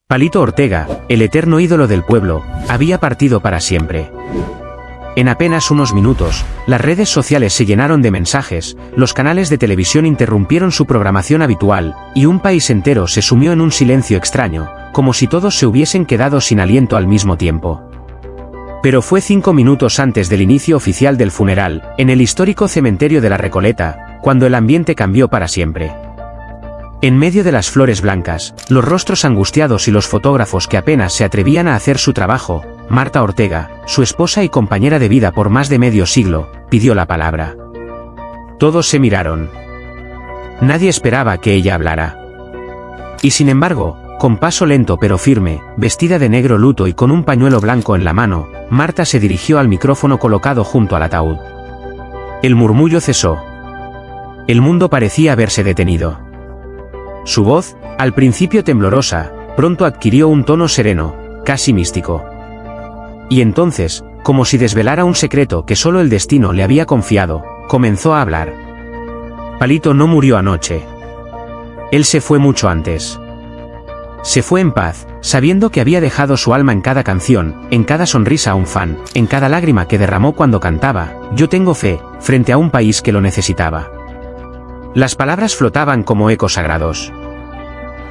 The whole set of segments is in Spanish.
Palito Ortega, el eterno ídolo del pueblo, había partido para siempre. En apenas unos minutos, las redes sociales se llenaron de mensajes, los canales de televisión interrumpieron su programación habitual, y un país entero se sumió en un silencio extraño, como si todos se hubiesen quedado sin aliento al mismo tiempo. Pero fue 5 minutos antes del inicio oficial del funeral, en el histórico cementerio de la Recoleta, cuando el ambiente cambió para siempre. En medio de las flores blancas, los rostros angustiados y los fotógrafos que apenas se atrevían a hacer su trabajo, Marta Ortega, su esposa y compañera de vida por más de medio siglo, pidió la palabra. Todos se miraron. Nadie esperaba que ella hablara. Y sin embargo, con paso lento pero firme, vestida de negro luto y con un pañuelo blanco en la mano, Marta se dirigió al micrófono colocado junto al ataúd. El murmullo cesó. El mundo parecía haberse detenido. Su voz, al principio temblorosa, pronto adquirió un tono sereno, casi místico. Y entonces, como si desvelara un secreto que solo el destino le había confiado, comenzó a hablar. Palito no murió anoche. Él se fue mucho antes. Se fue en paz, sabiendo que había dejado su alma en cada canción, en cada sonrisa a un fan, en cada lágrima que derramó cuando cantaba, Yo tengo fe, frente a un país que lo necesitaba. Las palabras flotaban como ecos sagrados.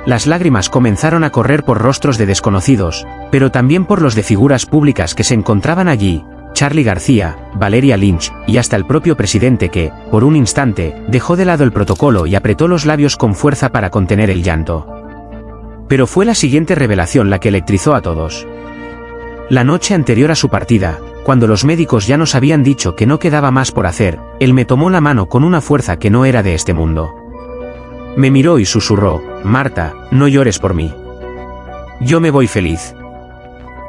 Las lágrimas comenzaron a correr por rostros de desconocidos, pero también por los de figuras públicas que se encontraban allí, Charly García, Valeria Lynch, y hasta el propio presidente que, por un instante, dejó de lado el protocolo y apretó los labios con fuerza para contener el llanto. Pero fue la siguiente revelación la que electrizó a todos. La noche anterior a su partida, cuando los médicos ya nos habían dicho que no quedaba más por hacer, él me tomó la mano con una fuerza que no era de este mundo. Me miró y susurró, Marta, no llores por mí. Yo me voy feliz.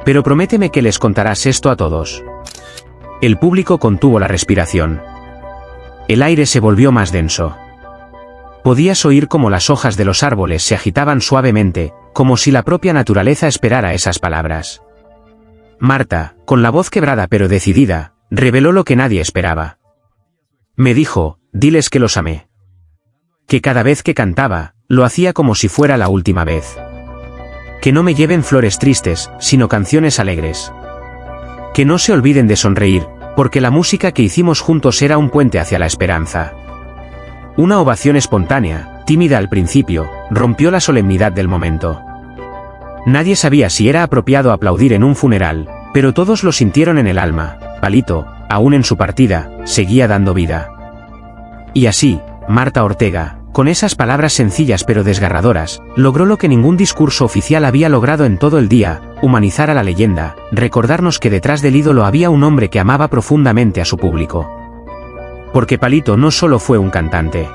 Pero prométeme que les contarás esto a todos. El público contuvo la respiración. El aire se volvió más denso. Podías oír cómo las hojas de los árboles se agitaban suavemente, como si la propia naturaleza esperara esas palabras. Marta, con la voz quebrada pero decidida, reveló lo que nadie esperaba. Me dijo, diles que los amé. Que cada vez que cantaba, lo hacía como si fuera la última vez. Que no me lleven flores tristes, sino canciones alegres. Que no se olviden de sonreír, porque la música que hicimos juntos era un puente hacia la esperanza. Una ovación espontánea, tímida al principio, rompió la solemnidad del momento. Nadie sabía si era apropiado aplaudir en un funeral, pero todos lo sintieron en el alma. Palito, aún en su partida, seguía dando vida. Y así, Marta Ortega, con esas palabras sencillas pero desgarradoras, logró lo que ningún discurso oficial había logrado en todo el día, humanizar a la leyenda, recordarnos que detrás del ídolo había un hombre que amaba profundamente a su público. Porque Palito no solo fue un cantante.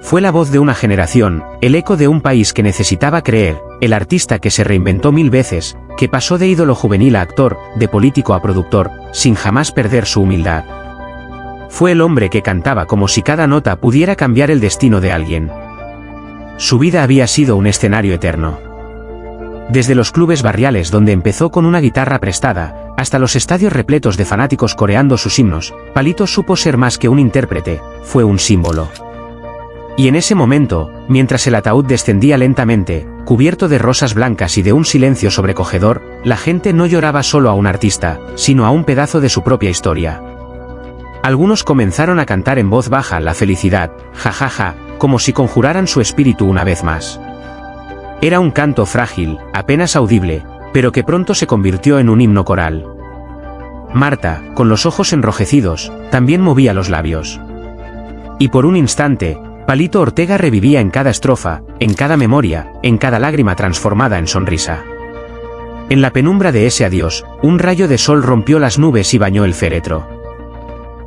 Fue la voz de una generación, el eco de un país que necesitaba creer, el artista que se reinventó 1000 veces, que pasó de ídolo juvenil a actor, de político a productor, sin jamás perder su humildad. Fue el hombre que cantaba como si cada nota pudiera cambiar el destino de alguien. Su vida había sido un escenario eterno. Desde los clubes barriales donde empezó con una guitarra prestada, hasta los estadios repletos de fanáticos coreando sus himnos, Palito supo ser más que un intérprete, fue un símbolo. Y en ese momento, mientras el ataúd descendía lentamente, cubierto de rosas blancas y de un silencio sobrecogedor, la gente no lloraba solo a un artista, sino a un pedazo de su propia historia. Algunos comenzaron a cantar en voz baja la felicidad, jajaja, como si conjuraran su espíritu una vez más. Era un canto frágil, apenas audible, pero que pronto se convirtió en un himno coral. Marta, con los ojos enrojecidos, también movía los labios. Y por un instante, Palito Ortega revivía en cada estrofa, en cada memoria, en cada lágrima transformada en sonrisa. En la penumbra de ese adiós, un rayo de sol rompió las nubes y bañó el féretro.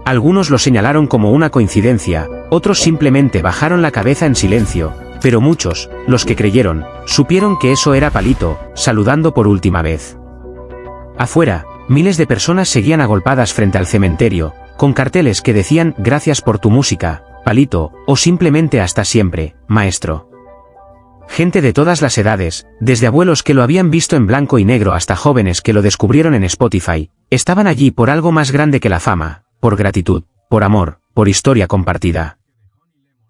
Algunos lo señalaron como una coincidencia, otros simplemente bajaron la cabeza en silencio, pero muchos, los que creyeron, supieron que eso era Palito, saludando por última vez. Afuera, miles de personas seguían agolpadas frente al cementerio, con carteles que decían «Gracias por tu música, Palito», o simplemente «Hasta siempre, maestro». Gente de todas las edades, desde abuelos que lo habían visto en blanco y negro hasta jóvenes que lo descubrieron en Spotify, estaban allí por algo más grande que la fama, por gratitud, por amor, por historia compartida.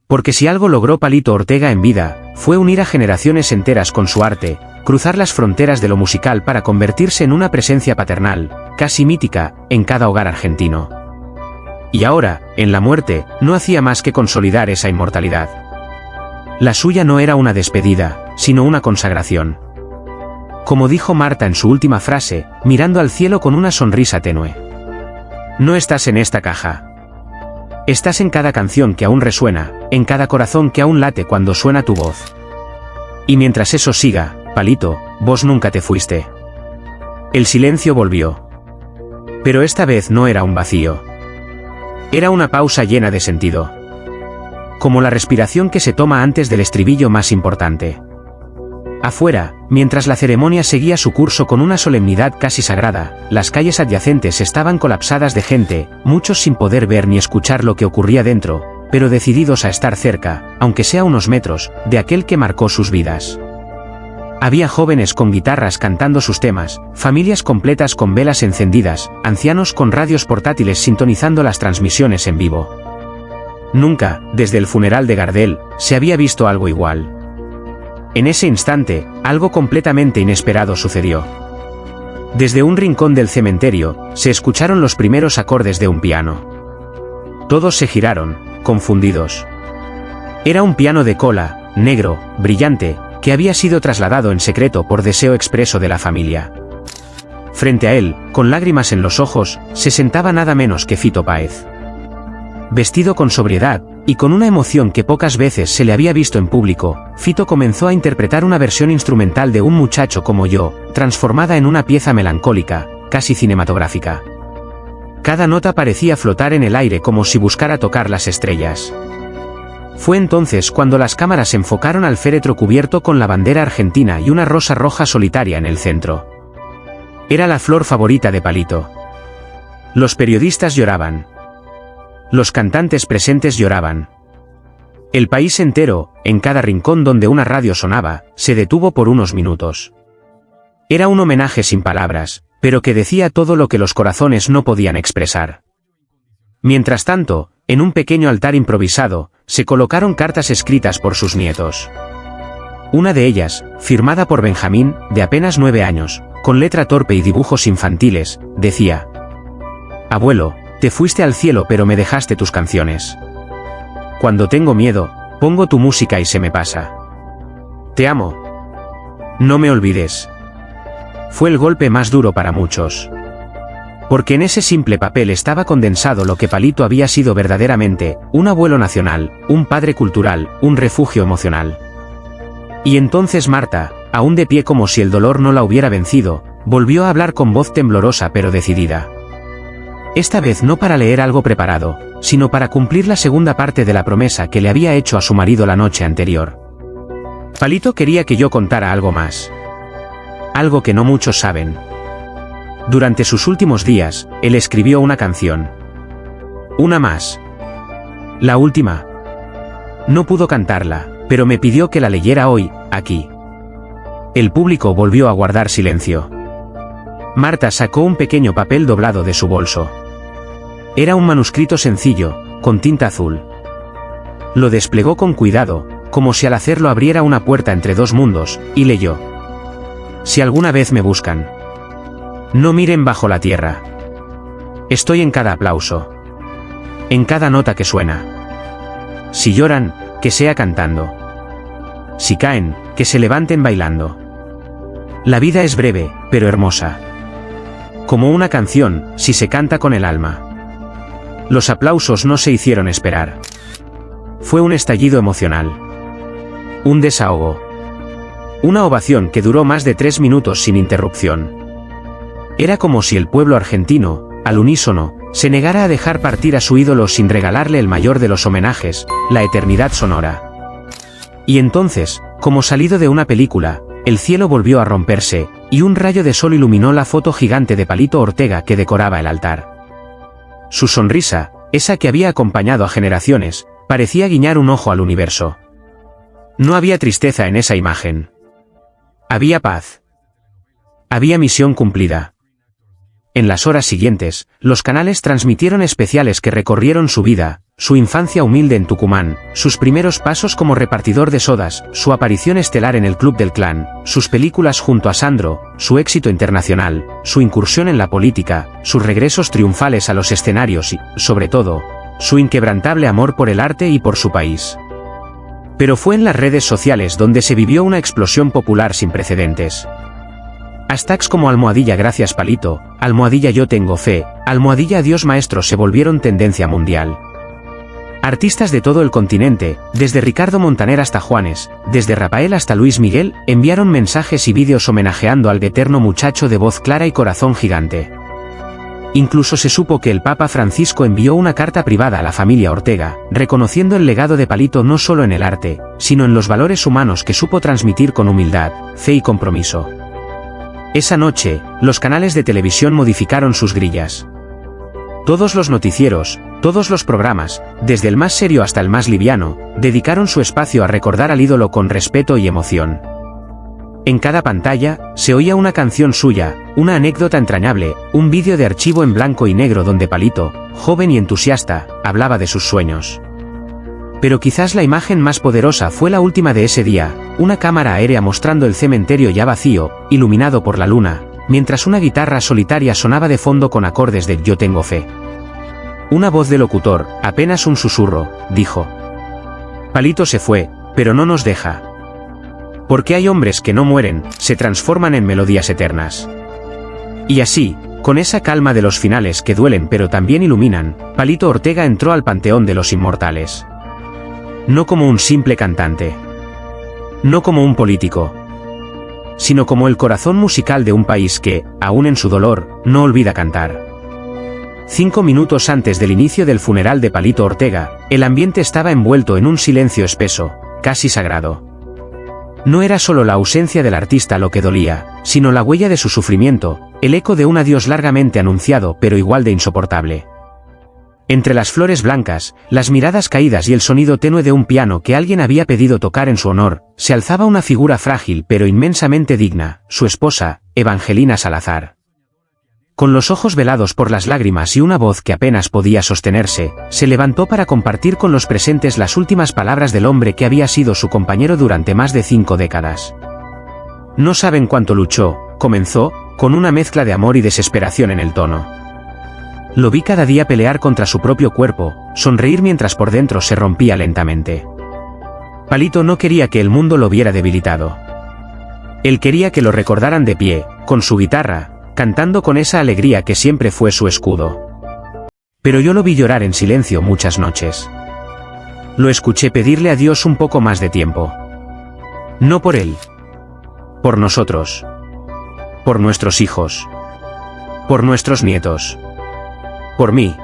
Porque si algo logró Palito Ortega en vida, fue unir a generaciones enteras con su arte, cruzar las fronteras de lo musical para convertirse en una presencia paternal, casi mítica, en cada hogar argentino. Y ahora, en la muerte, no hacía más que consolidar esa inmortalidad. La suya no era una despedida, sino una consagración. Como dijo Marta en su última frase, mirando al cielo con una sonrisa tenue. No estás en esta caja. Estás en cada canción que aún resuena, en cada corazón que aún late cuando suena tu voz. Y mientras eso siga, Palito, vos nunca te fuiste. El silencio volvió. Pero esta vez no era un vacío. Era una pausa llena de sentido. Como la respiración que se toma antes del estribillo más importante. Afuera, mientras la ceremonia seguía su curso con una solemnidad casi sagrada, las calles adyacentes estaban colapsadas de gente, muchos sin poder ver ni escuchar lo que ocurría dentro, pero decididos a estar cerca, aunque sea unos metros, de aquel que marcó sus vidas. Había jóvenes con guitarras cantando sus temas, familias completas con velas encendidas, ancianos con radios portátiles sintonizando las transmisiones en vivo. Nunca, desde el funeral de Gardel, se había visto algo igual. En ese instante, algo completamente inesperado sucedió. Desde un rincón del cementerio, se escucharon los primeros acordes de un piano. Todos se giraron, confundidos. Era un piano de cola, negro, brillante, que había sido trasladado en secreto por deseo expreso de la familia. Frente a él, con lágrimas en los ojos, se sentaba nada menos que Fito Páez. Vestido con sobriedad, y con una emoción que pocas veces se le había visto en público, Fito comenzó a interpretar una versión instrumental de Un muchacho como yo, transformada en una pieza melancólica, casi cinematográfica. Cada nota parecía flotar en el aire como si buscara tocar las estrellas. Fue entonces cuando las cámaras enfocaron al féretro cubierto con la bandera argentina y una rosa roja solitaria en el centro. Era la flor favorita de Palito. Los periodistas lloraban. Los cantantes presentes lloraban. El país entero, en cada rincón donde una radio sonaba, se detuvo por unos minutos. Era un homenaje sin palabras, pero que decía todo lo que los corazones no podían expresar. Mientras tanto, en un pequeño altar improvisado, se colocaron cartas escritas por sus nietos. Una de ellas, firmada por Benjamín, de apenas 9 años, con letra torpe y dibujos infantiles, decía: Abuelo, te fuiste al cielo pero me dejaste tus canciones. Cuando tengo miedo, pongo tu música y se me pasa. Te amo. No me olvides. Fue el golpe más duro para muchos. Porque en ese simple papel estaba condensado lo que Palito había sido verdaderamente, un abuelo nacional, un padre cultural, un refugio emocional. Y entonces Marta, aún de pie como si el dolor no la hubiera vencido, volvió a hablar con voz temblorosa pero decidida. Esta vez no para leer algo preparado, sino para cumplir la segunda parte de la promesa que le había hecho a su marido la noche anterior. Palito quería que yo contara algo más. Algo que no muchos saben. Durante sus últimos días, él escribió una canción. Una más. La última. No pudo cantarla, pero me pidió que la leyera hoy, aquí. El público volvió a guardar silencio. Marta sacó un pequeño papel doblado de su bolso. Era un manuscrito sencillo, con tinta azul. Lo desplegó con cuidado, como si al hacerlo abriera una puerta entre dos mundos, y leyó: Si alguna vez me buscan, no miren bajo la tierra. Estoy en cada aplauso. En cada nota que suena. Si lloran, que sea cantando. Si caen, que se levanten bailando. La vida es breve, pero hermosa. Como una canción, si se canta con el alma. Los aplausos no se hicieron esperar. Fue un estallido emocional. Un desahogo. Una ovación que duró más de 3 minutos sin interrupción. Era como si el pueblo argentino, al unísono, se negara a dejar partir a su ídolo sin regalarle el mayor de los homenajes, la eternidad sonora. Y entonces, como salido de una película, el cielo volvió a romperse, y un rayo de sol iluminó la foto gigante de Palito Ortega que decoraba el altar. Su sonrisa, esa que había acompañado a generaciones, parecía guiñar un ojo al universo. No había tristeza en esa imagen. Había paz. Había misión cumplida. En las horas siguientes, los canales transmitieron especiales que recorrieron su vida, su infancia humilde en Tucumán, sus primeros pasos como repartidor de sodas, su aparición estelar en el Club del Clan, sus películas junto a Sandro, su éxito internacional, su incursión en la política, sus regresos triunfales a los escenarios y, sobre todo, su inquebrantable amor por el arte y por su país. Pero fue en las redes sociales donde se vivió una explosión popular sin precedentes. Hashtags como almohadilla gracias Palito, almohadilla yo tengo fe, almohadilla adiós maestro se volvieron tendencia mundial. Artistas de todo el continente, desde Ricardo Montaner hasta Juanes, desde Rafael hasta Luis Miguel, enviaron mensajes y vídeos homenajeando al eterno muchacho de voz clara y corazón gigante. Incluso se supo que el Papa Francisco envió una carta privada a la familia Ortega, reconociendo el legado de Palito no solo en el arte, sino en los valores humanos que supo transmitir con humildad, fe y compromiso. Esa noche, los canales de televisión modificaron sus grillas. Todos los noticieros, todos los programas, desde el más serio hasta el más liviano, dedicaron su espacio a recordar al ídolo con respeto y emoción. En cada pantalla, se oía una canción suya, una anécdota entrañable, un vídeo de archivo en blanco y negro donde Palito, joven y entusiasta, hablaba de sus sueños. Pero quizás la imagen más poderosa fue la última de ese día, una cámara aérea mostrando el cementerio ya vacío, iluminado por la luna, mientras una guitarra solitaria sonaba de fondo con acordes de Yo tengo fe. Una voz de locutor, apenas un susurro, dijo: Palito se fue, pero no nos deja. Porque hay hombres que no mueren, se transforman en melodías eternas. Y así, con esa calma de los finales que duelen pero también iluminan, Palito Ortega entró al panteón de los inmortales. No como un simple cantante. No como un político. Sino como el corazón musical de un país que, aún en su dolor, no olvida cantar. 5 minutos antes del inicio del funeral de Palito Ortega, el ambiente estaba envuelto en un silencio espeso, casi sagrado. No era solo la ausencia del artista lo que dolía, sino la huella de su sufrimiento, el eco de un adiós largamente anunciado pero igual de insoportable. Entre las flores blancas, las miradas caídas y el sonido tenue de un piano que alguien había pedido tocar en su honor, se alzaba una figura frágil pero inmensamente digna, su esposa, Evangelina Salazar. Con los ojos velados por las lágrimas y una voz que apenas podía sostenerse, se levantó para compartir con los presentes las últimas palabras del hombre que había sido su compañero durante más de 5 décadas. No saben cuánto luchó, comenzó, con una mezcla de amor y desesperación en el tono. Lo vi cada día pelear contra su propio cuerpo, sonreír mientras por dentro se rompía lentamente. Palito no quería que el mundo lo viera debilitado. Él quería que lo recordaran de pie, con su guitarra, cantando con esa alegría que siempre fue su escudo. Pero yo lo vi llorar en silencio muchas noches. Lo escuché pedirle a Dios un poco más de tiempo. No por él. Por nosotros. Por nuestros hijos. Por nuestros nietos. Por mí.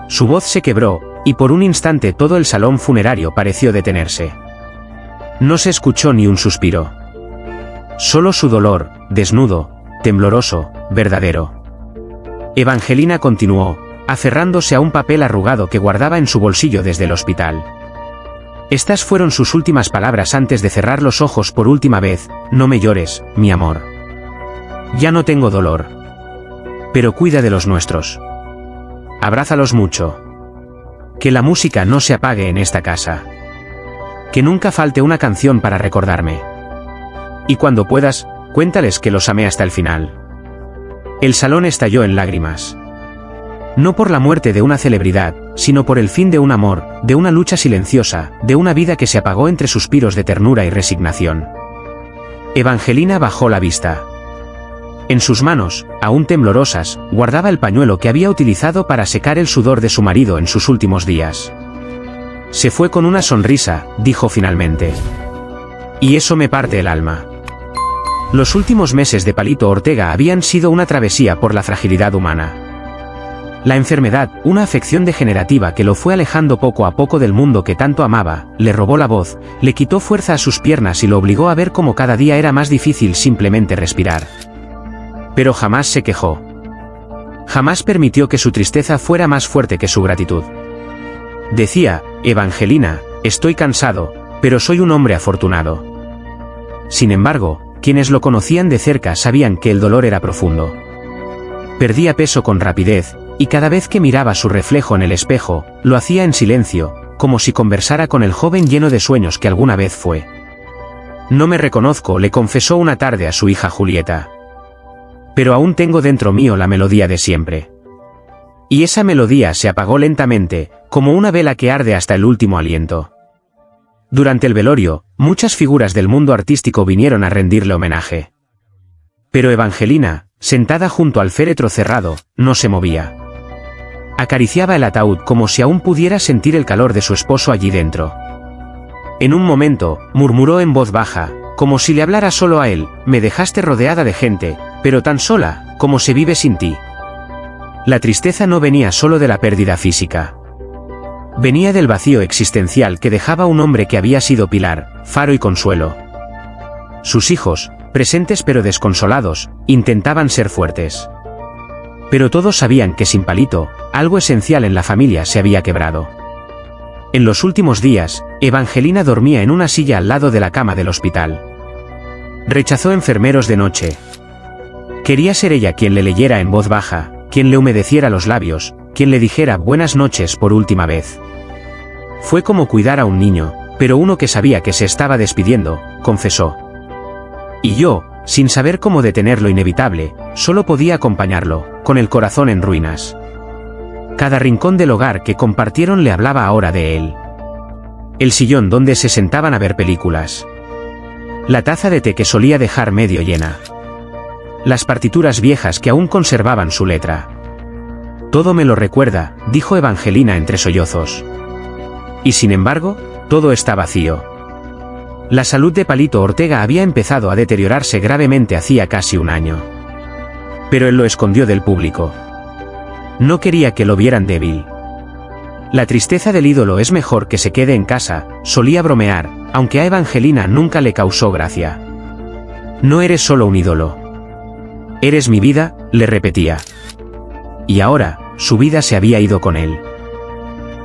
Su voz se quebró, y por un instante todo el salón funerario pareció detenerse. No se escuchó ni un suspiro. Solo su dolor, desnudo, tembloroso, verdadero. Evangelina continuó, aferrándose a un papel arrugado que guardaba en su bolsillo desde el hospital. Estas fueron sus últimas palabras antes de cerrar los ojos por última vez: no me llores, mi amor. Ya no tengo dolor. Pero cuida de los nuestros. Abrázalos mucho. Que la música no se apague en esta casa. Que nunca falte una canción para recordarme. Y cuando puedas, cuéntales que los amé hasta el final. El salón estalló en lágrimas. No por la muerte de una celebridad, sino por el fin de un amor, de una lucha silenciosa, de una vida que se apagó entre suspiros de ternura y resignación. Evangelina bajó la vista. En sus manos, aún temblorosas, guardaba el pañuelo que había utilizado para secar el sudor de su marido en sus últimos días. Se fue con una sonrisa, dijo finalmente. Y eso me parte el alma. Los últimos meses de Palito Ortega habían sido una travesía por la fragilidad humana. La enfermedad, una afección degenerativa que lo fue alejando poco a poco del mundo que tanto amaba, le robó la voz, le quitó fuerza a sus piernas y lo obligó a ver cómo cada día era más difícil simplemente respirar. Pero jamás se quejó. Jamás permitió que su tristeza fuera más fuerte que su gratitud. Decía: Evangelina, estoy cansado, pero soy un hombre afortunado. Sin embargo, quienes lo conocían de cerca sabían que el dolor era profundo. Perdía peso con rapidez, y cada vez que miraba su reflejo en el espejo, lo hacía en silencio, como si conversara con el joven lleno de sueños que alguna vez fue. No me reconozco, le confesó una tarde a su hija Julieta. Pero aún tengo dentro mío la melodía de siempre. Y esa melodía se apagó lentamente, como una vela que arde hasta el último aliento. Durante el velorio, muchas figuras del mundo artístico vinieron a rendirle homenaje. Pero Evangelina, sentada junto al féretro cerrado, no se movía. Acariciaba el ataúd como si aún pudiera sentir el calor de su esposo allí dentro. En un momento, murmuró en voz baja, como si le hablara solo a él: me dejaste rodeada de gente, pero tan sola, como se vive sin ti. La tristeza no venía solo de la pérdida física. Venía del vacío existencial que dejaba un hombre que había sido pilar, faro y consuelo. Sus hijos, presentes pero desconsolados, intentaban ser fuertes. Pero todos sabían que sin Palito, algo esencial en la familia se había quebrado. En los últimos días, Evangelina dormía en una silla al lado de la cama del hospital. Rechazó enfermeros de noche. Quería ser ella quien le leyera en voz baja, quien le humedeciera los labios, quien le dijera buenas noches por última vez. Fue como cuidar a un niño, pero uno que sabía que se estaba despidiendo, confesó. Y yo, sin saber cómo detener lo inevitable, solo podía acompañarlo, con el corazón en ruinas. Cada rincón del hogar que compartieron le hablaba ahora de él. El sillón donde se sentaban a ver películas. La taza de té que solía dejar medio llena. Las partituras viejas que aún conservaban su letra. Todo me lo recuerda, dijo Evangelina entre sollozos. Y sin embargo, todo está vacío. La salud de Palito Ortega había empezado a deteriorarse gravemente hacía casi un año. Pero él lo escondió del público. No quería que lo vieran débil. La tristeza del ídolo es mejor que se quede en casa, solía bromear, aunque a Evangelina nunca le causó gracia. No eres solo un ídolo. Eres mi vida, le repetía. Y ahora, su vida se había ido con él.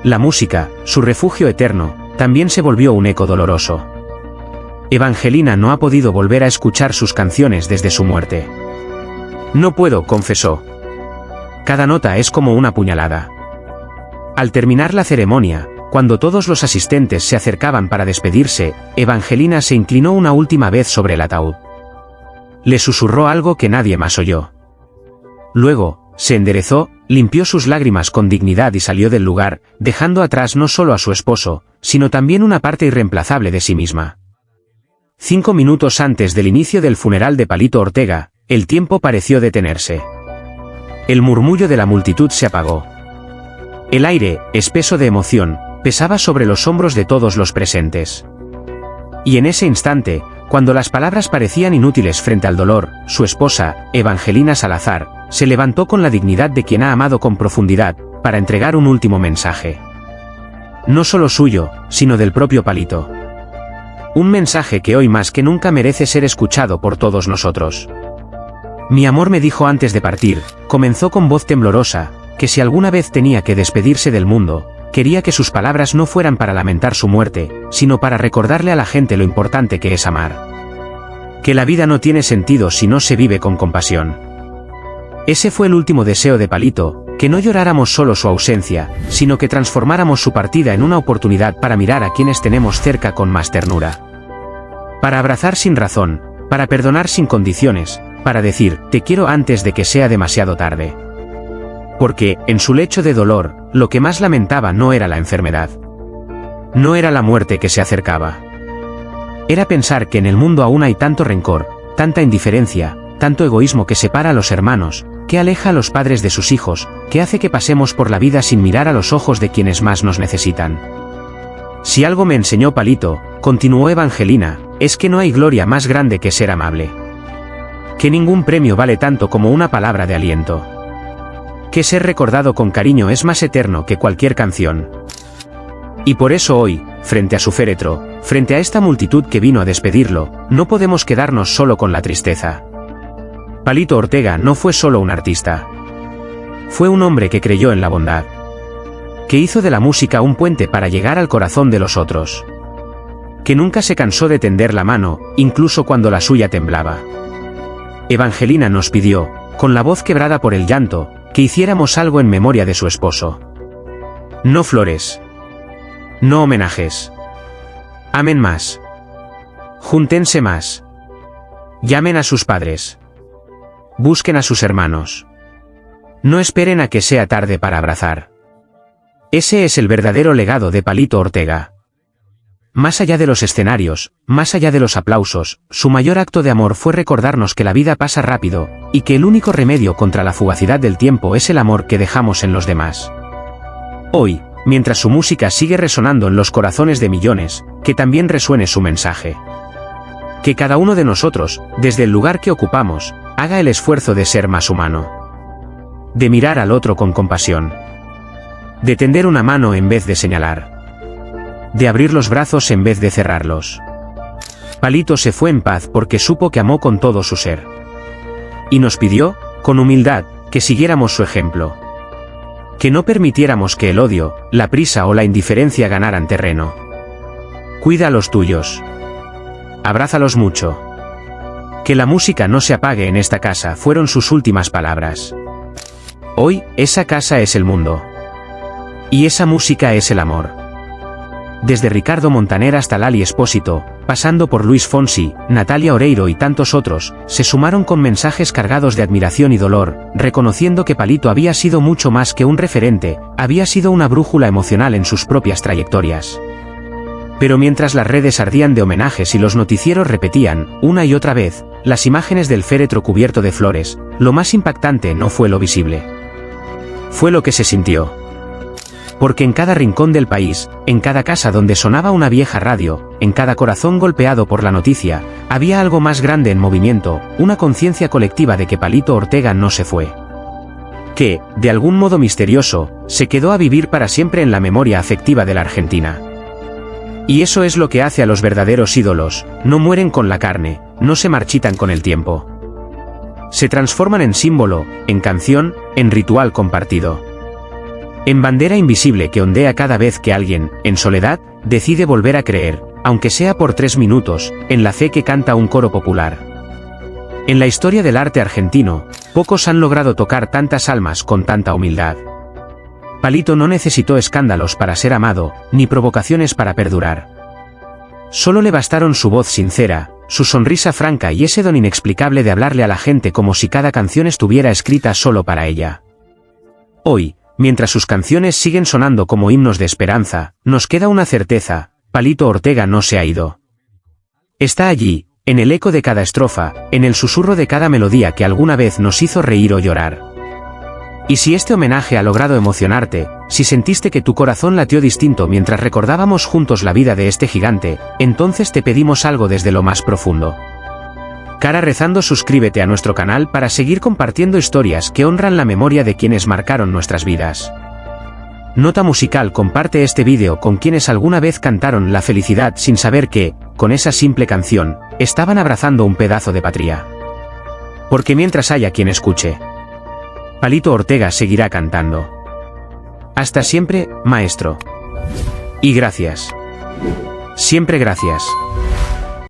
La música, su refugio eterno, también se volvió un eco doloroso. Evangelina no ha podido volver a escuchar sus canciones desde su muerte. No puedo, confesó. Cada nota es como una puñalada. Al terminar la ceremonia, cuando todos los asistentes se acercaban para despedirse, Evangelina se inclinó una última vez sobre el ataúd. Le susurró algo que nadie más oyó. Luego, se enderezó, limpió sus lágrimas con dignidad y salió del lugar, dejando atrás no solo a su esposo, sino también una parte irreemplazable de sí misma. 5 minutos antes del inicio del funeral de Palito Ortega, el tiempo pareció detenerse. El murmullo de la multitud se apagó. El aire, espeso de emoción, pesaba sobre los hombros de todos los presentes. Y en ese instante, cuando las palabras parecían inútiles frente al dolor, su esposa, Evangelina Salazar, se levantó con la dignidad de quien ha amado con profundidad, para entregar un último mensaje. No solo suyo, sino del propio Palito. Un mensaje que hoy más que nunca merece ser escuchado por todos nosotros. Mi amor, me dijo antes de partir, comenzó con voz temblorosa, que si alguna vez tenía que despedirse del mundo, quería que sus palabras no fueran para lamentar su muerte, sino para recordarle a la gente lo importante que es amar. Que la vida no tiene sentido si no se vive con compasión. Ese fue el último deseo de Palito, que no lloráramos solo su ausencia, sino que transformáramos su partida en una oportunidad para mirar a quienes tenemos cerca con más ternura. Para abrazar sin razón, para perdonar sin condiciones, para decir, te quiero antes de que sea demasiado tarde. Porque, en su lecho de dolor, lo que más lamentaba no era la enfermedad. No era la muerte que se acercaba. Era pensar que en el mundo aún hay tanto rencor, tanta indiferencia, tanto egoísmo que separa a los hermanos, que aleja a los padres de sus hijos, que hace que pasemos por la vida sin mirar a los ojos de quienes más nos necesitan. Si algo me enseñó Palito, continuó Evangelina, es que no hay gloria más grande que ser amable. Que ningún premio vale tanto como una palabra de aliento. Que ser recordado con cariño es más eterno que cualquier canción. Y por eso hoy, frente a su féretro, frente a esta multitud que vino a despedirlo, no podemos quedarnos solo con la tristeza. Palito Ortega no fue solo un artista. Fue un hombre que creyó en la bondad. Que hizo de la música un puente para llegar al corazón de los otros. Que nunca se cansó de tender la mano, incluso cuando la suya temblaba. Evangelina nos pidió, con la voz quebrada por el llanto, que hiciéramos algo en memoria de su esposo. No flores. No homenajes. Amen más. Júntense más. Llamen a sus padres. Busquen a sus hermanos. No esperen a que sea tarde para abrazar. Ese es el verdadero legado de Palito Ortega. Más allá de los escenarios, más allá de los aplausos, su mayor acto de amor fue recordarnos que la vida pasa rápido, y que el único remedio contra la fugacidad del tiempo es el amor que dejamos en los demás. Hoy, mientras su música sigue resonando en los corazones de millones, que también resuene su mensaje. Que cada uno de nosotros, desde el lugar que ocupamos, haga el esfuerzo de ser más humano. De mirar al otro con compasión. De tender una mano en vez de señalar. De abrir los brazos en vez de cerrarlos. Palito se fue en paz porque supo que amó con todo su ser. Y nos pidió, con humildad, que siguiéramos su ejemplo. Que no permitiéramos que el odio, la prisa o la indiferencia ganaran terreno. Cuida a los tuyos. Abrázalos mucho. Que la música no se apague en esta casa fueron sus últimas palabras. Hoy, esa casa es el mundo. Y esa música es el amor. Desde Ricardo Montaner hasta Lali Espósito, pasando por Luis Fonsi, Natalia Oreiro y tantos otros, se sumaron con mensajes cargados de admiración y dolor, reconociendo que Palito había sido mucho más que un referente, había sido una brújula emocional en sus propias trayectorias. Pero mientras las redes ardían de homenajes y los noticieros repetían, una y otra vez, las imágenes del féretro cubierto de flores, lo más impactante no fue lo visible. Fue lo que se sintió. Porque en cada rincón del país, en cada casa donde sonaba una vieja radio, en cada corazón golpeado por la noticia, había algo más grande en movimiento, una conciencia colectiva de que Palito Ortega no se fue. Que, de algún modo misterioso, se quedó a vivir para siempre en la memoria afectiva de la Argentina. Y eso es lo que hace a los verdaderos ídolos, no mueren con la carne, no se marchitan con el tiempo. Se transforman en símbolo, en canción, en ritual compartido. En bandera invisible que ondea cada vez que alguien, en soledad, decide volver a creer, aunque sea por 3 minutos, en la fe que canta un coro popular. En la historia del arte argentino, pocos han logrado tocar tantas almas con tanta humildad. Palito no necesitó escándalos para ser amado, ni provocaciones para perdurar. Solo le bastaron su voz sincera, su sonrisa franca y ese don inexplicable de hablarle a la gente como si cada canción estuviera escrita solo para ella. Hoy, mientras sus canciones siguen sonando como himnos de esperanza, nos queda una certeza: Palito Ortega no se ha ido. Está allí, en el eco de cada estrofa, en el susurro de cada melodía que alguna vez nos hizo reír o llorar. Y si este homenaje ha logrado emocionarte, si sentiste que tu corazón latió distinto mientras recordábamos juntos la vida de este gigante, entonces te pedimos algo desde lo más profundo. Cara rezando, suscríbete a nuestro canal para seguir compartiendo historias que honran la memoria de quienes marcaron nuestras vidas. Nota musical: comparte este vídeo con quienes alguna vez cantaron la felicidad sin saber que, con esa simple canción, estaban abrazando un pedazo de patria. Porque mientras haya quien escuche, Palito Ortega seguirá cantando. Hasta siempre, maestro. Y gracias. Siempre gracias.